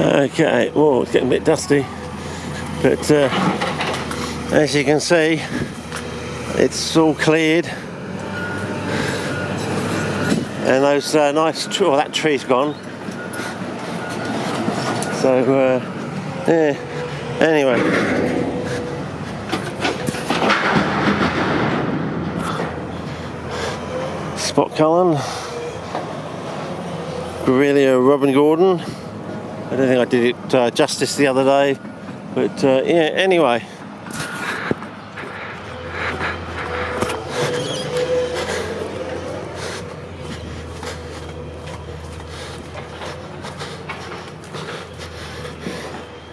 Okay, well, it's getting a bit dusty, but as you can see, it's all cleared, and those that tree's gone. So yeah. Anyway, Spot Cullen, Borrelia Robin Gordon. I don't think I did it justice the other day, but yeah, anyway.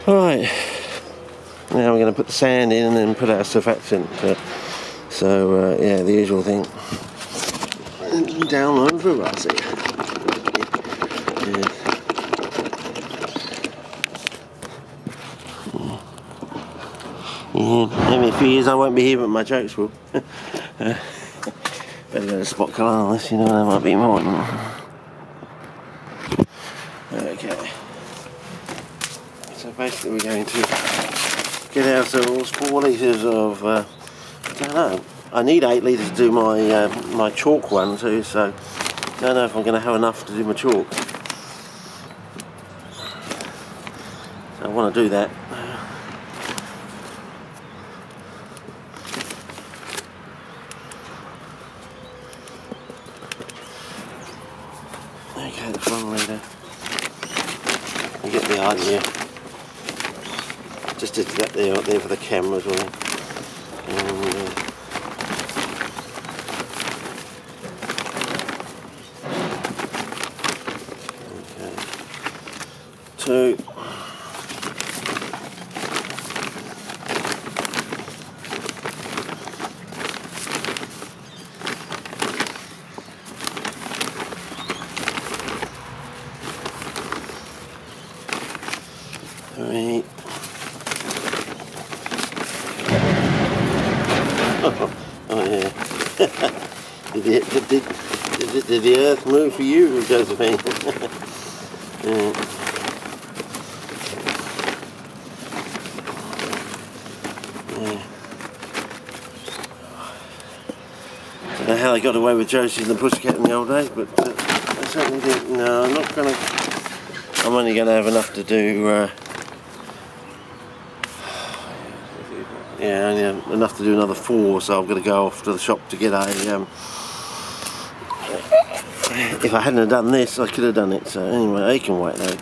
Right, now we're going to put the sand in and then put our surfactant. Yeah, the usual thing. Down over Rossi. Yeah. Maybe in a few years I won't be here, but my jokes will. Better go to Spot Cullen on this, you know, there might be more. Okay. So basically we're going to get ourselves 4 litres of, I don't know, I need 8 litres to do my my chalk one too, so I don't know if I'm going to have enough to do my chalk. So I want to do that. Okay, that's 1 litre. You get the idea. Just did that there for the camera as well. And, okay. 2. Three. Oh yeah. did the earth move for you, Josephine? Yeah. Yeah. I don't know how they got away with Josie and the Pussycat in the old days, but I certainly think, no, I'm not going to, I'm only going to have enough to do, yeah, only enough to do another 4, so I've got to go off to the shop to get a, if I hadn't have done this, I could have done it, so anyway, they can wait though.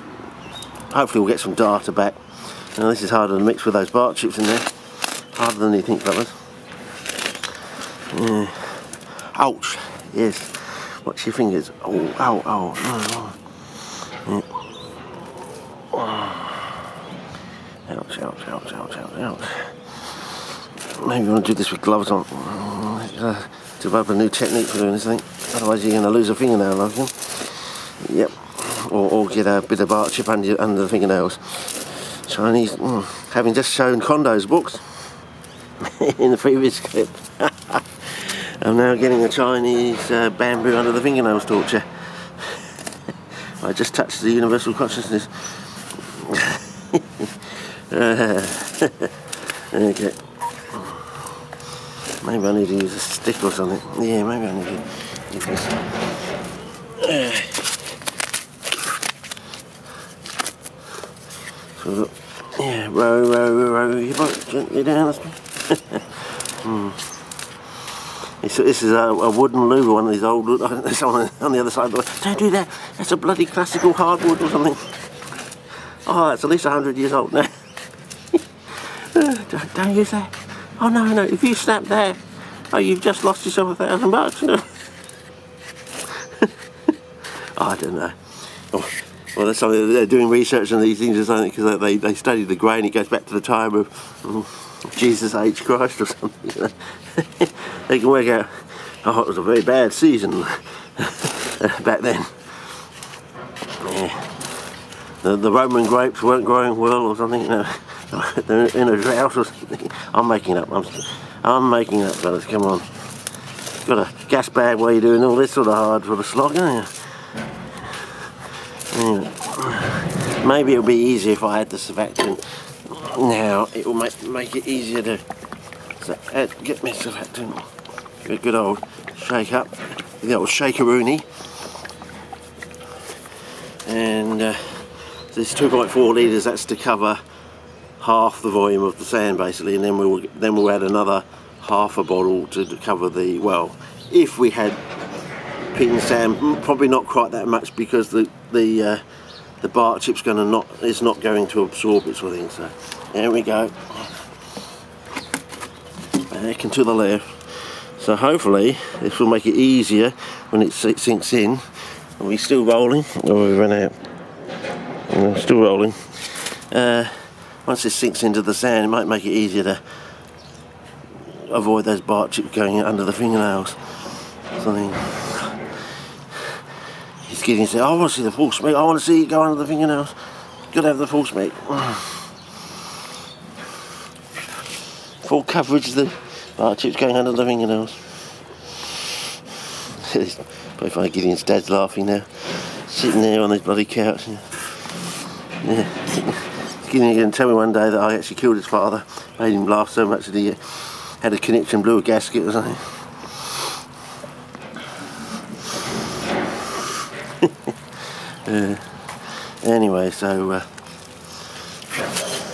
Hopefully we'll get some data back. Now this is harder to mix with those bark chips in there. Harder than you think, fellas. Yeah. Ouch, yes. Watch your fingers. Oh, ow, ow. Yeah. Ouch, ouch, ouch, ouch, ouch, ouch. Maybe you want to do this with gloves on. Develop a new technique for doing this thing. Otherwise you're going to lose a fingernail, I reckon. Yep. Or get a bit of bark chip under the fingernails. Chinese, having just shown Kondo's books in the previous clip. I'm now getting a Chinese bamboo under the fingernails torture. I just touched the universal consciousness. Okay. Maybe I need to use a stick or something. Yeah, maybe I need to use this. So, yeah, row your boat gently down. This is a wooden louver, one of these old, there's someone on the other side of the way. Don't do that, that's a bloody classical hardwood or something. Oh, that's at least 100 years old now. Don't use that. Oh no, if you snap that, oh, you've just lost yourself $1,000. Oh, I don't know. Oh, well, that's something they're doing research on these things or something, because they study the grain. It goes back to the time of Jesus H. Christ or something. You know? They can work out, oh, it was a very bad season back then. Yeah. The Roman grapes weren't growing well or something, you know. They're in a drought or something. I'm making up, I'm making up, fellas, come on. Got a gas bag while you're doing all this sort of hard for the slog, haven't you? Anyway, Maybe it'll be easier if I add the surfactant now. It will make it easier to get my surfactant. A good old shake up, the old shakeroonie. And this 2.4 litres, that's to cover half the volume of the sand basically, and then we'll add another half a bottle to cover the, well, if we had peat and sand, probably not quite that much, because the bark chip's is not going to absorb it, sort of thing. So there we go, back and to the left. So hopefully this will make it easier when it sinks in. Are we still rolling? Oh, we ran out. Still rolling. Once it sinks into the sand, it might make it easier to avoid those bark chips going under the fingernails. Something. He's getting to say, I want to see the full smeck. I want to see it go under the fingernails. Got to have the full smeck. Full coverage of the bark chips going under the fingernails. It's probably funny, Gideon's dad's laughing now, sitting there on his bloody couch. Yeah. Gideon going to tell me one day that I actually killed his father. Made him laugh so much that he had a connection, blew a gasket or something. Anyway, so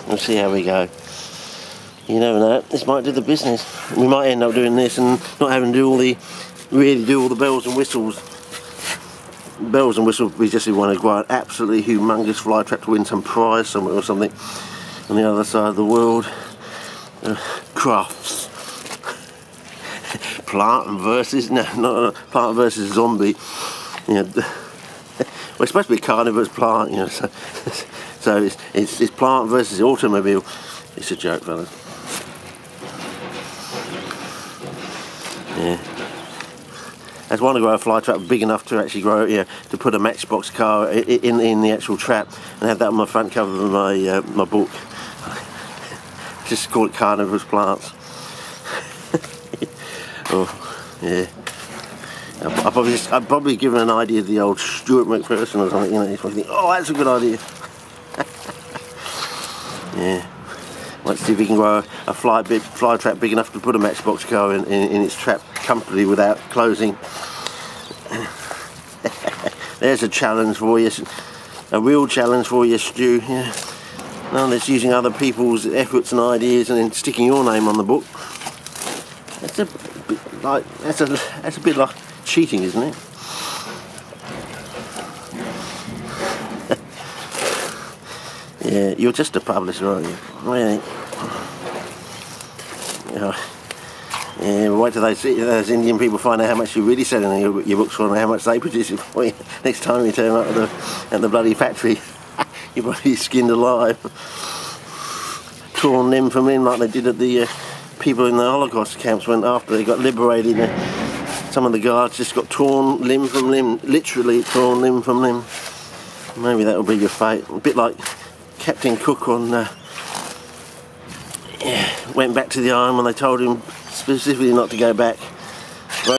we'll see how we go. You never know, this might do the business. We might end up doing this and not having to do all the bells and whistles. Bells and whistles, we just want to go an absolutely humongous fly trap to win some prize somewhere or something on the other side of the world. Crafts. Plant versus, no, not plant versus zombie. You know, we're supposed to be carnivorous plant, you know, so it's plant versus automobile. It's a joke, fellas. Yeah. I just want to grow a fly trap big enough to actually grow, you know, to put a Matchbox car in the actual trap and have that on my front cover of my book. Just call it carnivorous plants. Oh, yeah. I'd probably give an idea of the old Stuart McPherson or something, you know, you probably think, oh, that's a good idea. Yeah. Let's see if we can grow a fly trap big enough to put a Matchbox car in its trap comfortably without closing. There's a challenge for you, a real challenge for you, Stu. Yeah. None of this using other people's efforts and ideas and then sticking your name on the book. That's a bit like cheating, isn't it? Yeah, you're just a publisher, aren't you? Really? Yeah, wait till those Indian people find out how much you're really selling your books for and how much they produce it for you. Next time you turn up at the bloody factory, you're bloody skinned alive. Torn limb from limb like they did at the people in the Holocaust camps when after they got liberated. Some of the guards just got torn limb from limb, literally torn limb from limb. Maybe that'll be your fate. A bit like Captain Cook on went back to the island when they told him specifically not to go back.